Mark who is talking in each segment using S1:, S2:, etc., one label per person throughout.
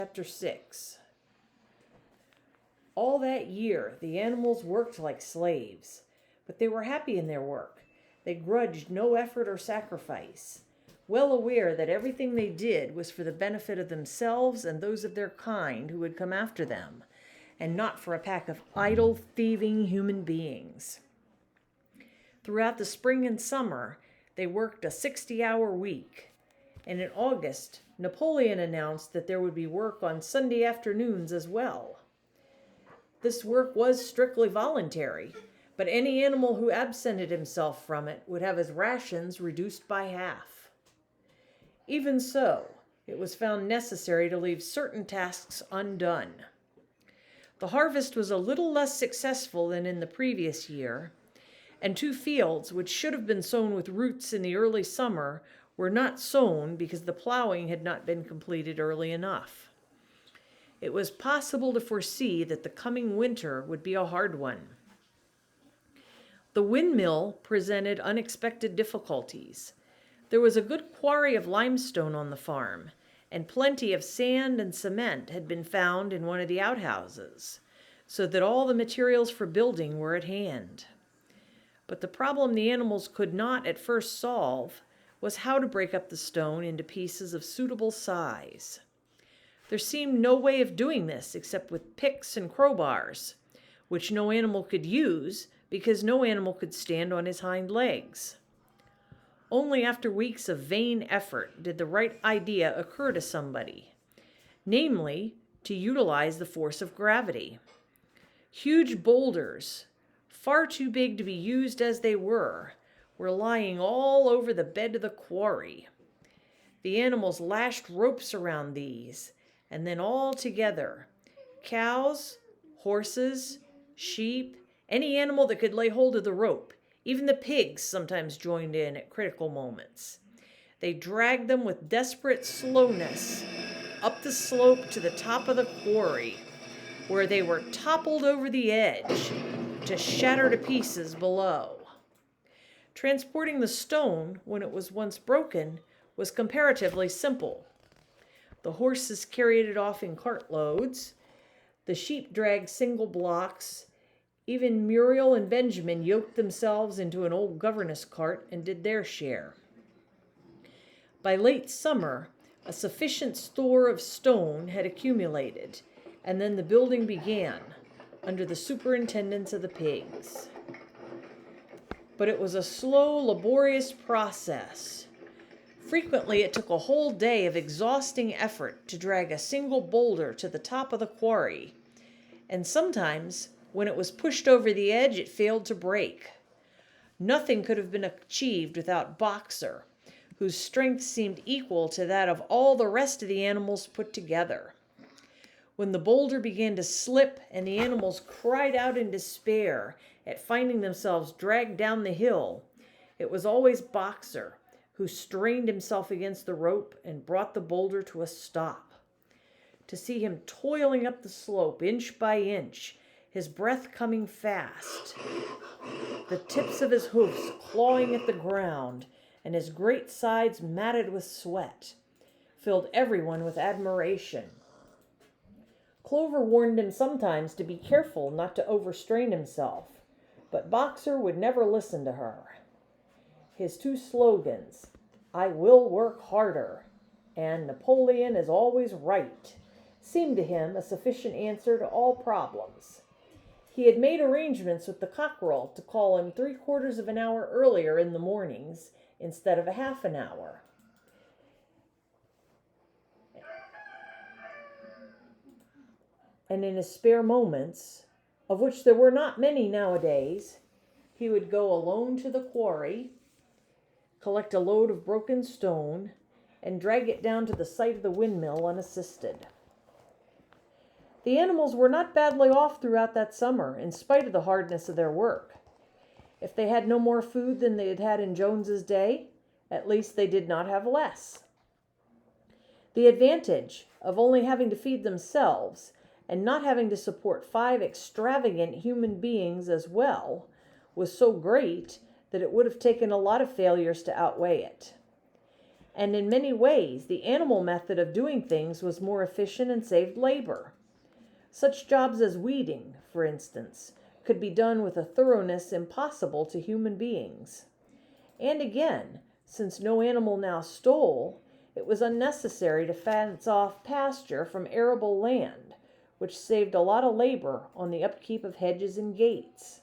S1: Chapter 6. All that year, the animals worked like slaves, but they were happy in their work. They grudged no effort or sacrifice, well aware that everything they did was for the benefit of themselves and those of their kind who would come after them, and not for a pack of idle, thieving human beings. Throughout the spring and summer, they worked a 60-hour week, and in August, Napoleon announced that there would be work on Sunday afternoons as well. This work was strictly voluntary, but any animal who absented himself from it would have his rations reduced by half. Even so, it was found necessary to leave certain tasks undone. The harvest was a little less successful than in the previous year, and 2 fields, which should have been sown with roots in the early summer, were not sown because the plowing had not been completed early enough. It was possible to foresee that the coming winter would be a hard one. The windmill presented unexpected difficulties. There was a good quarry of limestone on the farm, and plenty of sand and cement had been found in one of the outhouses, so that all the materials for building were at hand. But the problem the animals could not at first solve was how to break up the stone into pieces of suitable size. There seemed no way of doing this except with picks and crowbars, which no animal could use because no animal could stand on his hind legs. Only after weeks of vain effort did the right idea occur to somebody, namely, to utilize the force of gravity. Huge boulders, far too big to be used as they were lying all over the bed of the quarry. The animals lashed ropes around these, and then all together, cows, horses, sheep, any animal that could lay hold of the rope, even the pigs sometimes joined in at critical moments. They dragged them with desperate slowness up the slope to the top of the quarry, where they were toppled over the edge to shatter to pieces below. Transporting the stone, when it was once broken, was comparatively simple. The horses carried it off in cartloads. The sheep dragged single blocks. Even Muriel and Benjamin yoked themselves into an old governess cart and did their share. By late summer, a sufficient store of stone had accumulated, and then the building began, under the superintendence of the pigs. But it was a slow, laborious process. Frequently, it took a whole day of exhausting effort to drag a single boulder to the top of the quarry, and sometimes, when it was pushed over the edge, it failed to break. Nothing could have been achieved without Boxer, whose strength seemed equal to that of all the rest of the animals put together. When the boulder began to slip and the animals cried out in despair at finding themselves dragged down the hill, it was always Boxer who strained himself against the rope and brought the boulder to a stop. To see him toiling up the slope inch by inch, his breath coming fast, the tips of his hoofs clawing at the ground, and his great sides matted with sweat, filled everyone with admiration. Clover warned him sometimes to be careful not to overstrain himself, but Boxer would never listen to her. His 2 slogans, "I will work harder," and "Napoleon is always right," seemed to him a sufficient answer to all problems. He had made arrangements with the cockerel to call him 3/4 of an hour earlier in the mornings instead of a half an hour. And in his spare moments, of which there were not many nowadays, he would go alone to the quarry, collect a load of broken stone, and drag it down to the site of the windmill unassisted. The animals were not badly off throughout that summer, in spite of the hardness of their work. If they had no more food than they had had in Jones's day, at least they did not have less. The advantage of only having to feed themselves and not having to support 5 extravagant human beings as well was so great that it would have taken a lot of failures to outweigh it. And in many ways, the animal method of doing things was more efficient and saved labor. Such jobs as weeding, for instance, could be done with a thoroughness impossible to human beings. And again, since no animal now stole, it was unnecessary to fence off pasture from arable land, which saved a lot of labor on the upkeep of hedges and gates.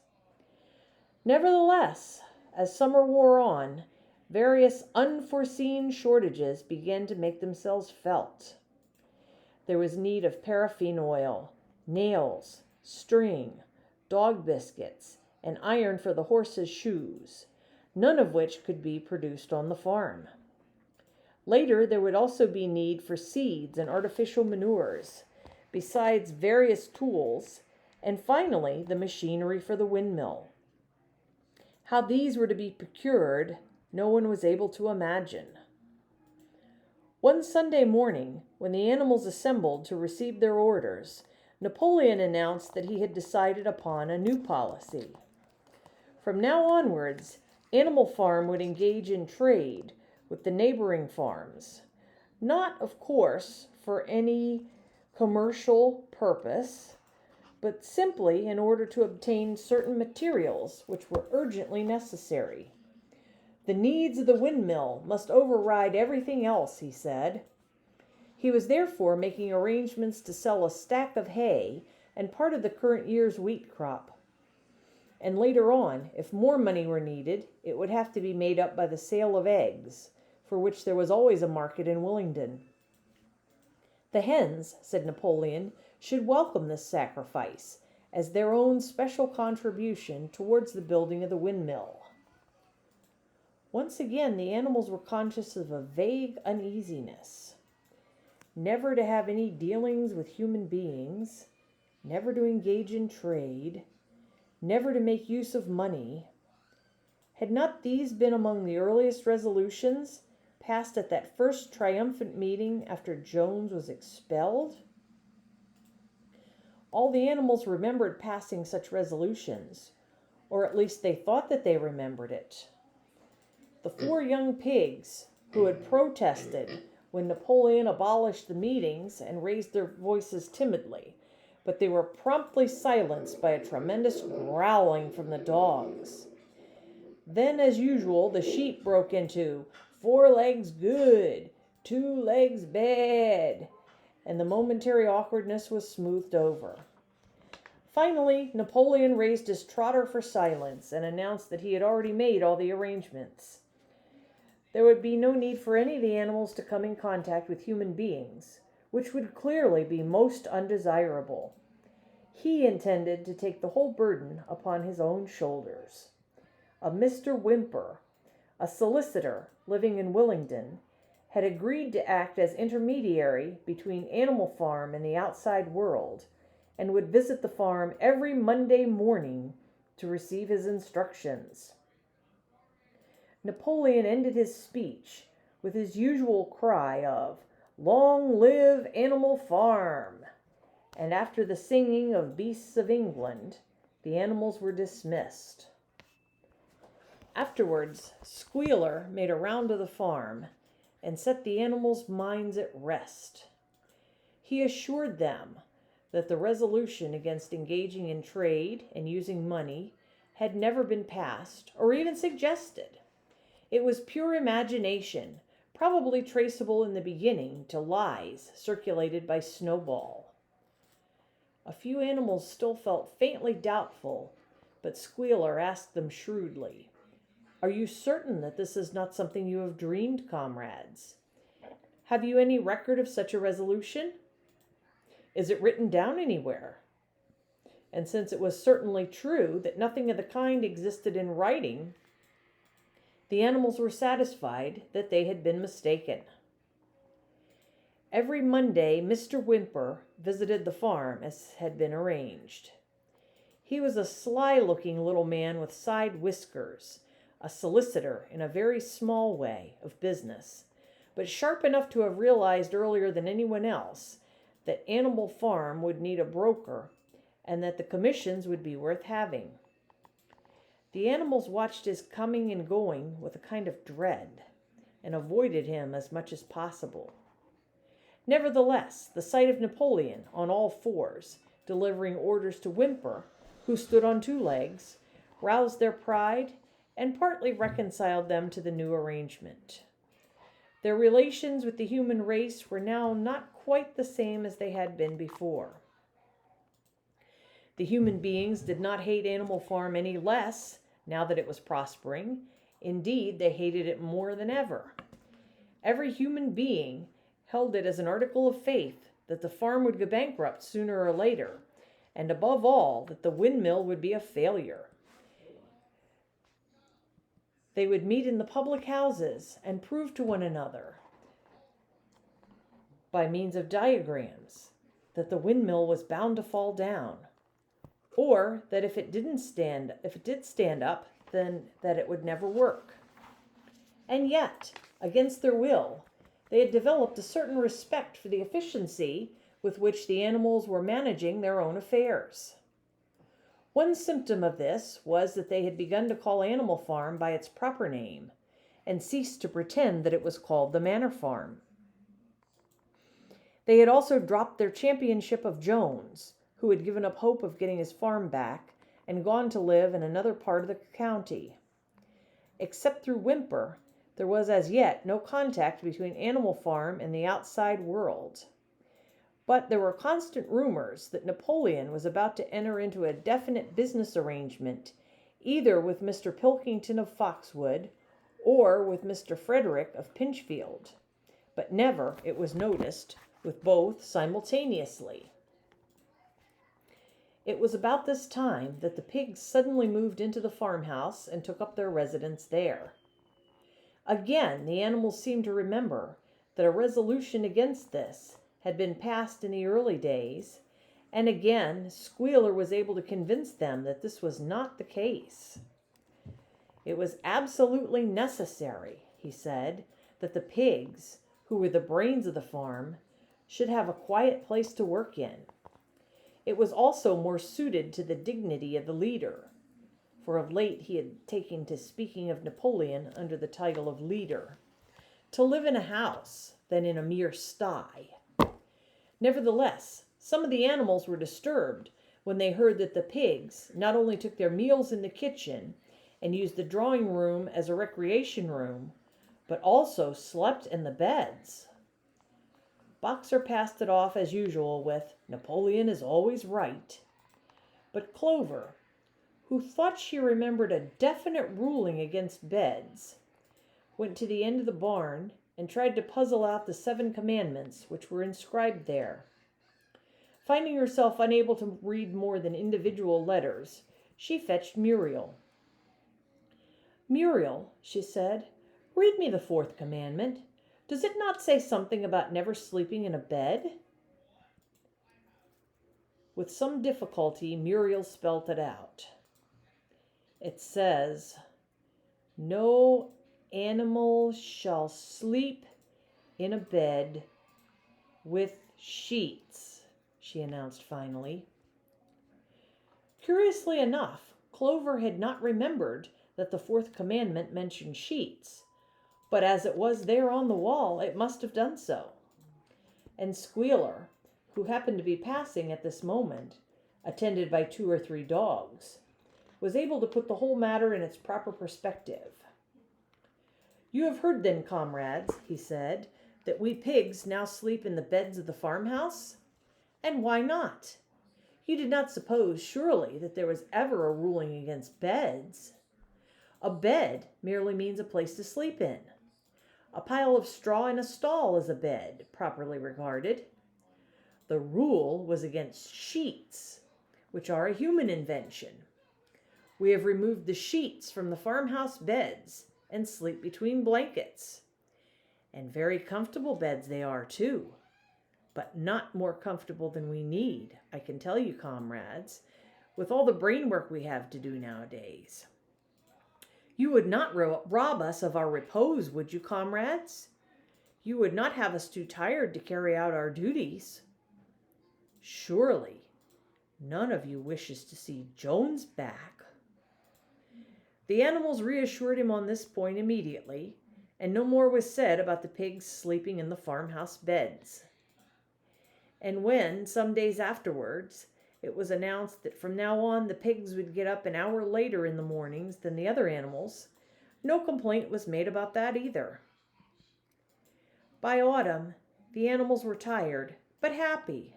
S1: Nevertheless, as summer wore on, various unforeseen shortages began to make themselves felt. There was need of paraffin oil, nails, string, dog biscuits, and iron for the horses' shoes, none of which could be produced on the farm. Later, there would also be need for seeds and artificial manures, besides various tools, and finally, the machinery for the windmill. How these were to be procured, no one was able to imagine. One Sunday morning, when the animals assembled to receive their orders, Napoleon announced that he had decided upon a new policy. From now onwards, Animal Farm would engage in trade with the neighboring farms, not, of course, for any commercial purpose, but simply in order to obtain certain materials which were urgently necessary. The needs of the windmill must override everything else, he said. He was therefore making arrangements to sell a stack of hay and part of the current year's wheat crop. And later on, if more money were needed, it would have to be made up by the sale of eggs, for which there was always a market in Willingdon. The hens, said Napoleon, should welcome this sacrifice as their own special contribution towards the building of the windmill. Once again, the animals were conscious of a vague uneasiness. Never to have any dealings with human beings, never to engage in trade, never to make use of money. Had not these been among the earliest resolutions passed at that first triumphant meeting after Jones was expelled? All the animals remembered passing such resolutions, or at least they thought that they remembered it. The 4 young pigs who had protested when Napoleon abolished the meetings and raised their voices timidly, but they were promptly silenced by a tremendous growling from the dogs. Then, as usual, the sheep broke into 4 legs good, 2 legs bad, and the momentary awkwardness was smoothed over. Finally, Napoleon raised his trotter for silence and announced that he had already made all the arrangements. There would be no need for any of the animals to come in contact with human beings, which would clearly be most undesirable. He intended to take the whole burden upon his own shoulders. A Mr. Whymper, a solicitor living in Willingdon, had agreed to act as intermediary between Animal Farm and the outside world, and would visit the farm every Monday morning to receive his instructions. Napoleon ended his speech with his usual cry of, "Long live Animal Farm!" And after the singing of Beasts of England, the animals were dismissed. Afterwards, Squealer made a round of the farm and set the animals' minds at rest. He assured them that the resolution against engaging in trade and using money had never been passed or even suggested. It was pure imagination, probably traceable in the beginning to lies circulated by Snowball. A few animals still felt faintly doubtful, but Squealer asked them shrewdly, "Are you certain that this is not something you have dreamed, comrades? Have you any record of such a resolution? Is it written down anywhere?" And since it was certainly true that nothing of the kind existed in writing, the animals were satisfied that they had been mistaken. Every Monday, Mr. Whymper visited the farm as had been arranged. He was a sly-looking little man with side whiskers, a solicitor in a very small way of business, but sharp enough to have realized earlier than anyone else that Animal Farm would need a broker and that the commissions would be worth having. The animals watched his coming and going with a kind of dread, and avoided him as much as possible. Nevertheless, the sight of Napoleon on all fours, delivering orders to Whymper, who stood on two legs, roused their pride and partly reconciled them to the new arrangement. Their relations with the human race were now not quite the same as they had been before. The human beings did not hate Animal Farm any less now that it was prospering. Indeed, they hated it more than ever. Every human being held it as an article of faith that the farm would go bankrupt sooner or later, and above all, that the windmill would be a failure. They would meet in the public houses and prove to one another, by means of diagrams, that the windmill was bound to fall down, or that if it did stand up, then that it would never work. And yet, against their will, they had developed a certain respect for the efficiency with which the animals were managing their own affairs. One symptom of this was that they had begun to call Animal Farm by its proper name, and ceased to pretend that it was called the Manor Farm. They had also dropped their championship of Jones, who had given up hope of getting his farm back and gone to live in another part of the county. Except through Whymper, there was as yet no contact between Animal Farm and the outside world. But there were constant rumors that Napoleon was about to enter into a definite business arrangement, either with Mr. Pilkington of Foxwood or with Mr. Frederick of Pinchfield, but never, it was noticed, with both simultaneously. It was about this time that the pigs suddenly moved into the farmhouse and took up their residence there. Again, the animals seemed to remember that a resolution against this had been passed in the early days, and again Squealer was able to convince them that this was not the case. It was absolutely necessary, he said, that the pigs, who were the brains of the farm, should have a quiet place to work in. It was also more suited to the dignity of the leader, for of late he had taken to speaking of Napoleon under the title of leader, to live in a house than in a mere sty. Nevertheless, some of the animals were disturbed when they heard that the pigs not only took their meals in the kitchen and used the drawing room as a recreation room, but also slept in the beds. Boxer passed it off as usual with, "Napoleon is always right." But Clover, who thought she remembered a definite ruling against beds, went to the end of the barn and tried to puzzle out the 7 commandments which were inscribed there. Finding herself unable to read more than individual letters, she fetched Muriel. "Muriel," she said, "read me the 4th commandment. Does it not say something about never sleeping in a bed?" With some difficulty, Muriel spelt it out. It says, "No animal shall sleep in a bed with sheets," she announced finally. Curiously enough, Clover had not remembered that the 4th commandment mentioned sheets, but as it was there on the wall, it must have done so. And Squealer, who happened to be passing at this moment, attended by 2 or 3 dogs, was able to put the whole matter in its proper perspective. "You have heard then, comrades," he said, "that we pigs now sleep in the beds of the farmhouse? And why not? You did not suppose, surely, that there was ever a ruling against beds? A bed merely means a place to sleep in. A pile of straw in a stall is a bed, properly regarded. The rule was against sheets, which are a human invention. We have removed the sheets from the farmhouse beds and sleep between blankets. And very comfortable beds they are, too. But not more comfortable than we need, I can tell you, comrades, with all the brain work we have to do nowadays. You would not rob us of our repose, would you, comrades? You would not have us too tired to carry out our duties. Surely, none of you wishes to see Jones back." The animals reassured him on this point immediately, and no more was said about the pigs sleeping in the farmhouse beds. And when, some days afterwards, it was announced that from now on the pigs would get up an hour later in the mornings than the other animals, no complaint was made about that either. By autumn, the animals were tired, but happy.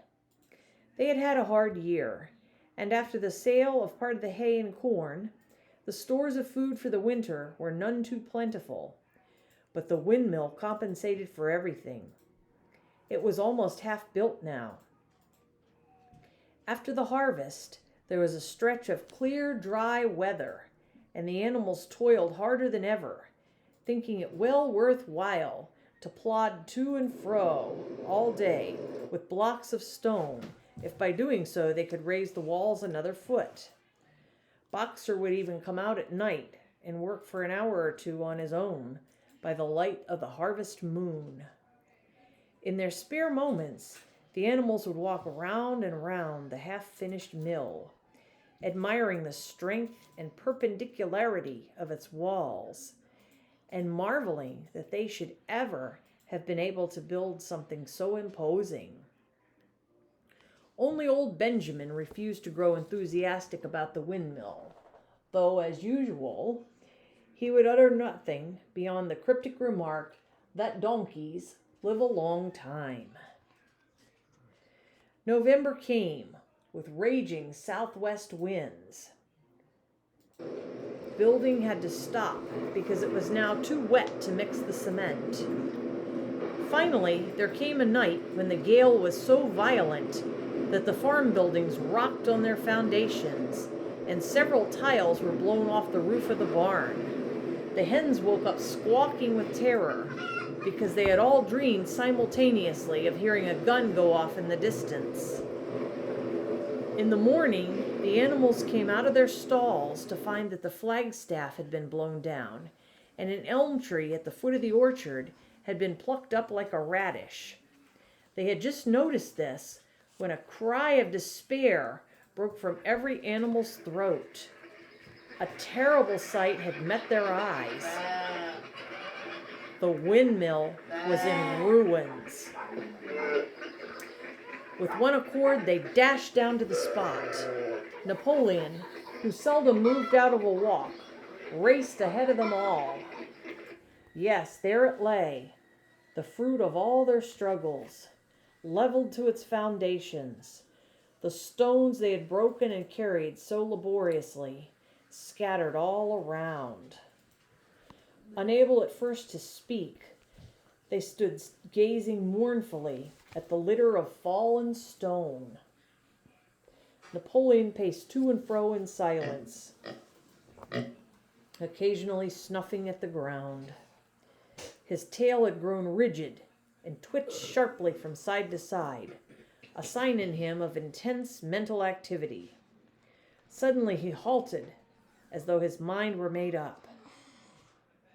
S1: They had had a hard year, and after the sale of part of the hay and corn, the stores of food for the winter were none too plentiful, but the windmill compensated for everything. It was almost half built now. After the harvest, there was a stretch of clear, dry weather, and the animals toiled harder than ever, thinking it well worth while to plod to and fro all day with blocks of stone, if by doing so they could raise the walls another foot. Boxer would even come out at night and work for an hour or two on his own by the light of the harvest moon. In their spare moments, the animals would walk round and round the half-finished mill, admiring the strength and perpendicularity of its walls, and marveling that they should ever have been able to build something so imposing. Only old Benjamin refused to grow enthusiastic about the windmill, though, as usual, he would utter nothing beyond the cryptic remark that donkeys live a long time. November came, with raging southwest winds. Building had to stop because it was now too wet to mix the cement. Finally, there came a night when the gale was so violent that the farm buildings rocked on their foundations, and several tiles were blown off the roof of the barn. The hens woke up squawking with terror, because they had all dreamed simultaneously of hearing a gun go off in the distance. In the morning, the animals came out of their stalls to find that the flagstaff had been blown down, and an elm tree at the foot of the orchard had been plucked up like a radish. They had just noticed this when a cry of despair broke from every animal's throat. A terrible sight had met their eyes. The windmill was in ruins. With one accord, they dashed down to the spot. Napoleon, who seldom moved out of a walk, raced ahead of them all. Yes, there it lay, the fruit of all their struggles, leveled to its foundations, the stones they had broken and carried so laboriously, scattered all around. Unable at first to speak, they stood gazing mournfully at the litter of fallen stone. Napoleon paced to and fro in silence, occasionally snuffing at the ground. His tail had grown rigid and twitched sharply from side to side, a sign in him of intense mental activity. Suddenly he halted, as though his mind were made up.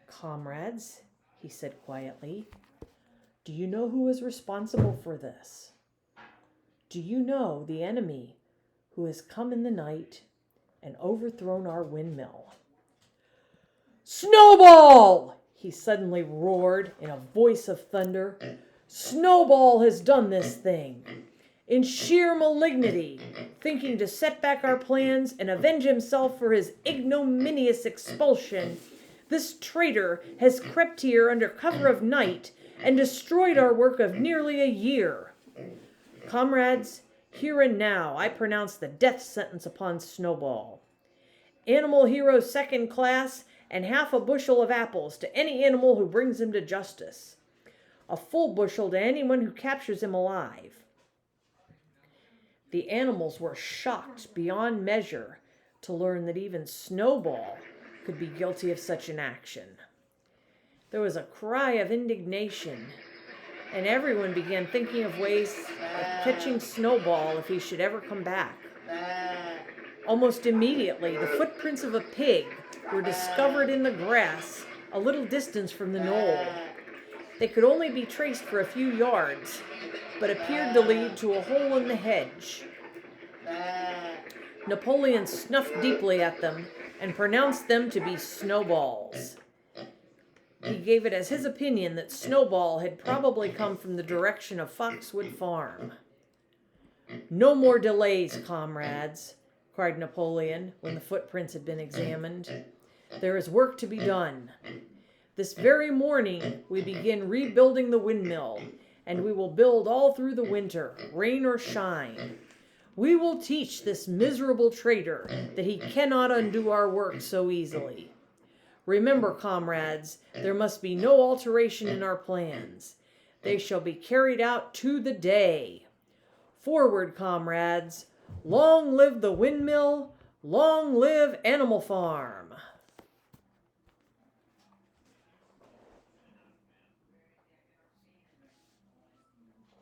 S1: "Comrades," he said quietly, "do you know who is responsible for this? Do you know the enemy who has come in the night and overthrown our windmill?" "Snowball!" he suddenly roared in a voice of thunder. "Snowball has done this thing. In sheer malignity, thinking to set back our plans and avenge himself for his ignominious expulsion, this traitor has crept here under cover of night and destroyed our work of nearly a year. Comrades, here and now I pronounce the death sentence upon Snowball. Animal hero second class, and half a bushel of apples to any animal who brings him to justice. A full bushel to anyone who captures him alive." The animals were shocked beyond measure to learn that even Snowball could be guilty of such an action. There was a cry of indignation, and everyone began thinking of ways of catching Snowball if he should ever come back. Almost immediately, the footprints of a pig were discovered in the grass a little distance from the knoll. They could only be traced for a few yards, but appeared to lead to a hole in the hedge. Napoleon snuffed deeply at them and pronounced them to be Snowball's. He gave it as his opinion that Snowball had probably come from the direction of Foxwood Farm. "No more delays, comrades," cried Napoleon when the footprints had been examined. "There is work to be done. This very morning we begin rebuilding the windmill, and we will build all through the winter, rain or shine. We will teach this miserable traitor that he cannot undo our work so easily. Remember, comrades, there must be no alteration in our plans. They shall be carried out to the day. Forward, comrades! Long live the windmill! Long live Animal Farm!"